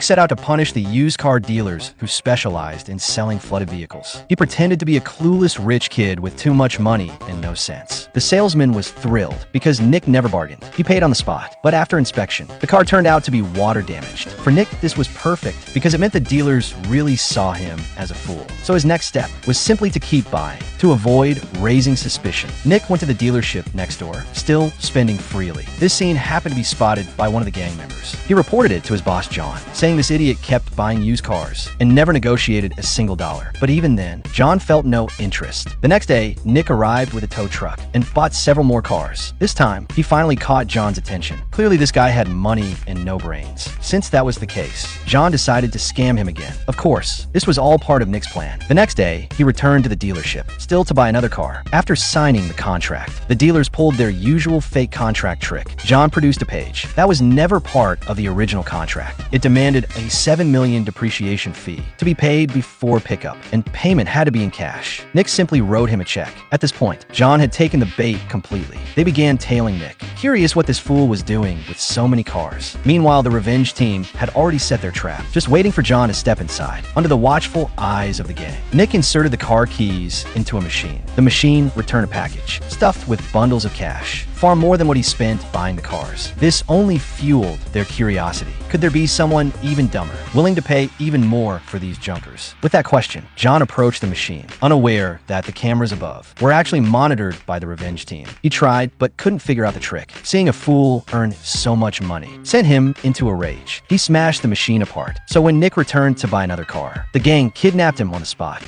set out to punish the used car dealers who specialized in selling flooded vehicles. He pretended to be a clueless rich kid with too much money and no sense. The salesman was thrilled because Nick never bargained. He paid on the spot, but after inspection, the car turned out to be water damaged. For Nick, this was perfect because it meant the dealers really saw him as a fool. So his next step was simply to keep buying, to avoid raising suspicion. Nick went to the dealership next door, still spending freely. This scene happened to be spotted by one of the gang members. He reported it to his boss John, saying this idiot kept buying used cars and never negotiated a single dollar. But even then, John felt no interest. The next day, Nick arrived with a tow truck and bought several more cars. This time, he finally caught John's attention. Clearly, this guy had money and no brains. Since that was the case, John decided to scam him again. Of course, this was all part of Nick's plan. The next day, he returned to the dealership, still to buy another car. After signing the contract, the dealers pulled their usual fake contract trick. John produced a page that was never part of the original contract. It demanded a $7 million depreciation fee to be paid before pickup, and payment had to be in cash. Nick simply wrote him a check. At this point, John had taken the bait completely. They began tailing Nick, curious what this fool was doing with so many cars. Meanwhile, the revenge team had already set their trap, just waiting for John to step inside, under the watchful eyes of the gang. Nick inserted the car keys into a machine. The machine returned a package, stuffed with bundles of cash, far more than what he spent buying the cars. This only fueled their curiosity. Could there be someone even dumber, willing to pay even more for these junkers? With that question, John approached the machine, unaware that the cameras above were actually monitored by the revenge team. He tried, but couldn't figure out the trick. Seeing a fool earn so much money sent him into a rage. He smashed the machine apart, so when Nick returned to buy another car, the gang kidnapped him on the spot.